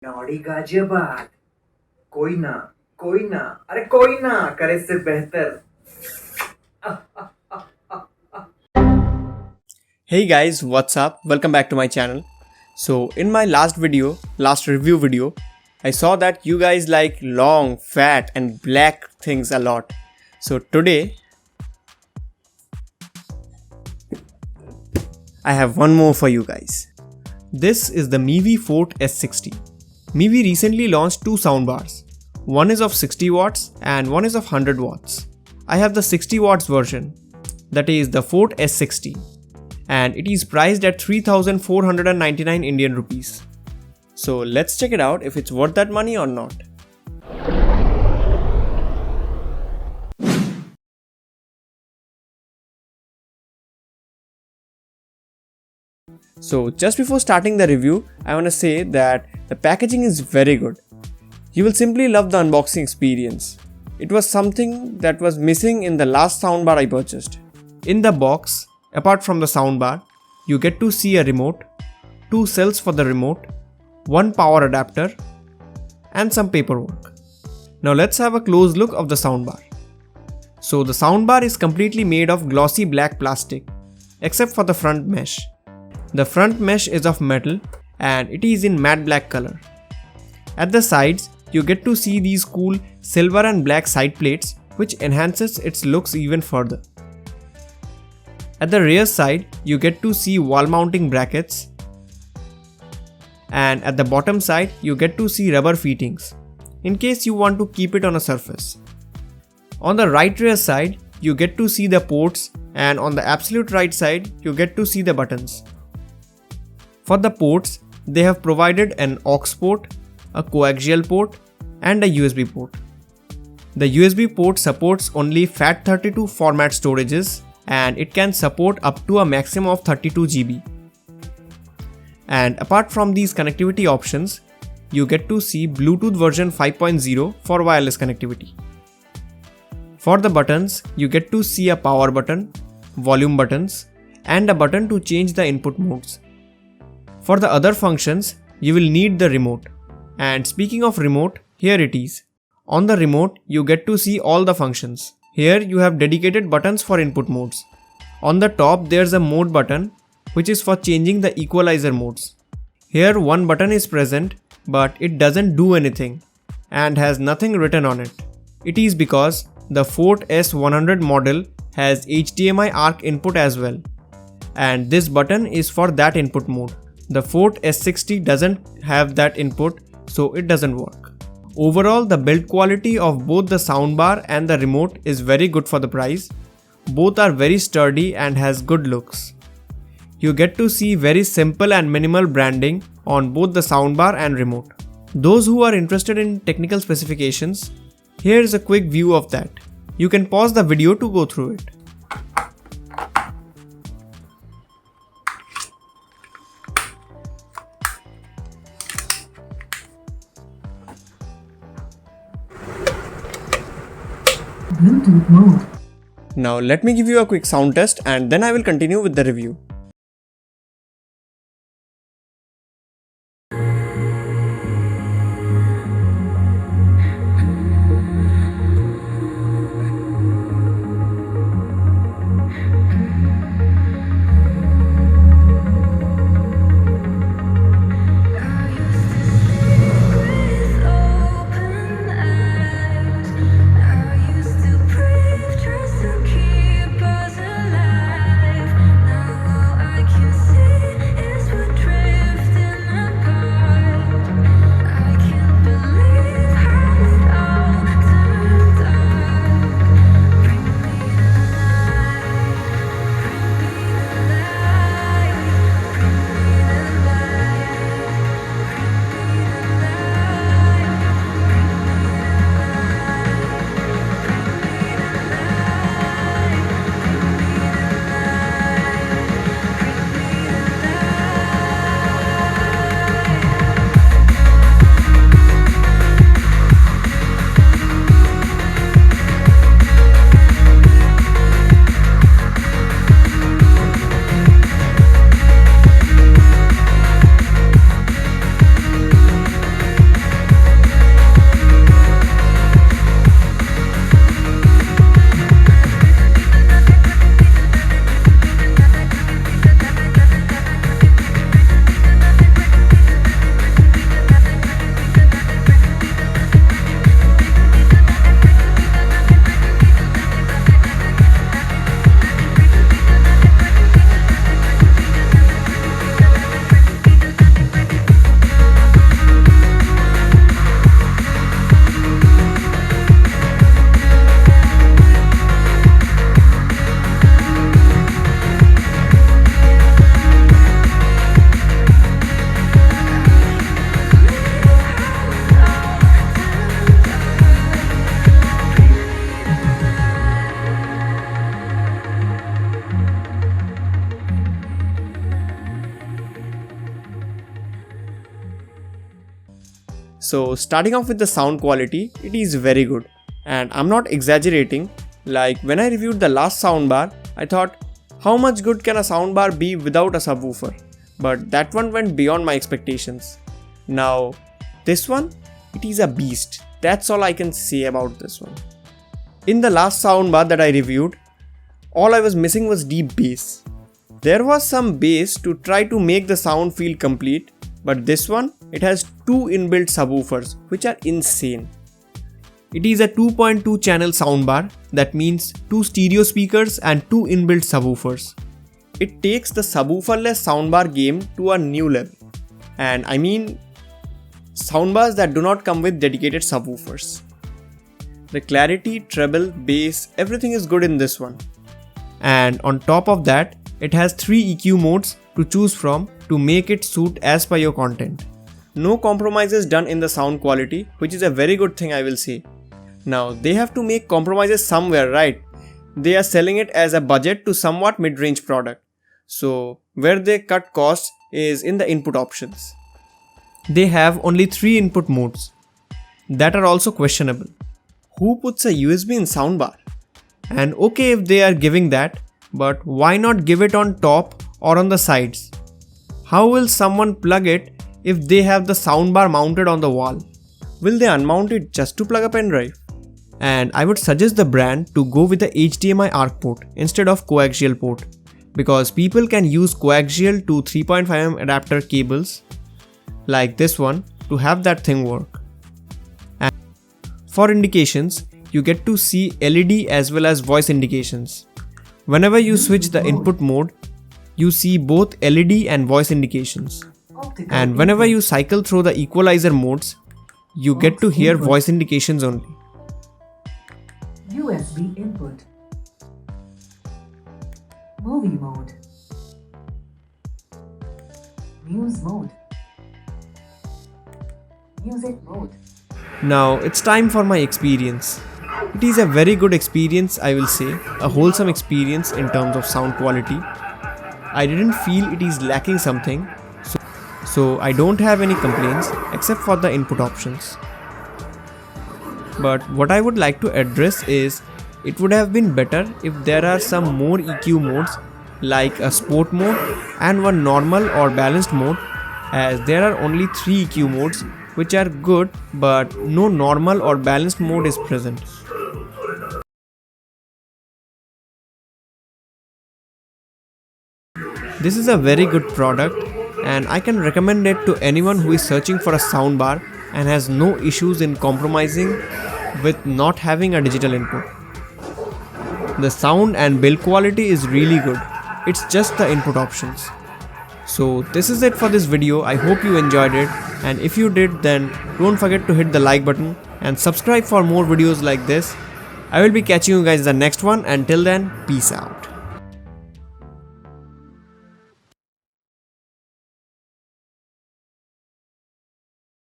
नौड़ी गाजियाबाद कोई ना अरे कोई ना करे इससे बेहतर। Hey guys, what's up? Welcome back to my channel. So in my last review video, I saw that you guys like long, fat and black things a lot. So today I have one more for you guys. This is the Mivi Fort S60. Mivi recently launched two soundbars. One is of 60 watts and one is of 100 watts. I have the 60 watts version, that is the Fort S60, and it is priced at 3,499 Indian rupees. So let's check it out if it's worth that money or not. So just before starting the review, I want to say that the packaging is very good. You will simply love the unboxing experience. It was something that was missing in the last soundbar I purchased. In the box, apart from the soundbar, you get to see a remote, two cells for the remote, one power adapter, and some paperwork. Now let's have a close look of the soundbar. So the soundbar is completely made of glossy black plastic, except for the front mesh. The front mesh is of metal and it is in matte black color. At the sides, you get to see these cool silver and black side plates, which enhances its looks even further. At the rear side, you get to see wall mounting brackets, and at the bottom side, you get to see rubber fittings, in case you want to keep it on a surface. On the right rear side, you get to see the ports, and on the absolute right side, you get to see the buttons. For the ports, they have provided an aux port, a coaxial port, and a USB port. The USB port supports only FAT32 format storages, and it can support up to a maximum of 32 GB. And apart from these connectivity options, you get to see Bluetooth version 5.0 for wireless connectivity. For the buttons, you get to see a power button, volume buttons, and a button to change the input modes. For the other functions, you will need the remote. And speaking of remote, here it is. On the remote, you get to see all the functions. Here you have dedicated buttons for input modes. On the top there's a mode button, which is for changing the equalizer modes. Here one button is present, but it doesn't do anything and has nothing written on it. It is because the Fort S100 model has HDMI ARC input as well, and this button is for that input mode. The Fort S60 doesn't have that input, so it doesn't work. Overall, the build quality of both the soundbar and the remote is very good for the price. Both are very sturdy and has good looks. You get to see very simple and minimal branding on both the soundbar and remote. Those who are interested in technical specifications, here is a quick view of that. You can pause the video to go through it. Bluetooth mode. Now let me give you a quick sound test and then I will continue with the review. So starting off with the sound quality, it is very good. And I'm not exaggerating, like when I reviewed the last soundbar, I thought, how much good can a soundbar be without a subwoofer? But that one went beyond my expectations. Now, this one, it is a beast. That's all I can say about this one. In the last soundbar that I reviewed, all I was missing was deep bass. There was some bass to try to make the sound feel complete, but this one, it has 2 inbuilt subwoofers, which are insane. It is a 2.2 channel soundbar, that means 2 stereo speakers and 2 inbuilt subwoofers. It takes the subwooferless soundbar game to a new level. And I mean soundbars that do not come with dedicated subwoofers. The clarity, treble, bass, everything is good in this one. And on top of that, it has 3 EQ modes to choose from to make it suit as per your content. No compromises done in the sound quality, which is a very good thing, I will say. Now, they have to make compromises somewhere, right? They are selling it as a budget to somewhat mid-range product. So, where they cut costs is in the input options. They have only 3 input modes that are also questionable. Who puts a USB in soundbar? And okay if they are giving that, but why not give it on top or on the sides? How will someone plug it if they have the soundbar mounted on the wall? Will they unmount it just to plug a pen drive? And I would suggest the brand to go with the HDMI ARC port instead of coaxial port, because people can use coaxial to 3.5mm adapter cables like this one to have that thing work. And for indications, you get to see LED as well as voice indications. Whenever you switch the input mode, you see both LED and voice indications. And whenever you cycle through the equalizer modes, you get to hear voice indications only. USB input. Movie mode. Muse mode. Music mode. Now it's time for my experience. It is a very good experience, I will say, a wholesome experience in terms of sound quality. I didn't feel it is lacking something, so I don't have any complaints except for the input options. But what I would like to address is, it would have been better if there are some more EQ modes like a sport mode and one normal or balanced mode, as there are only 3 EQ modes which are good, but no normal or balanced mode is present. This is a very good product and I can recommend it to anyone who is searching for a soundbar and has no issues in compromising with not having a digital input. The sound and build quality is really good. It's just the input options. So this is it for this video. I hope you enjoyed it, and if you did, then don't forget to hit the like button and subscribe for more videos like this. I will be catching you guys in the next one. Until then, peace out.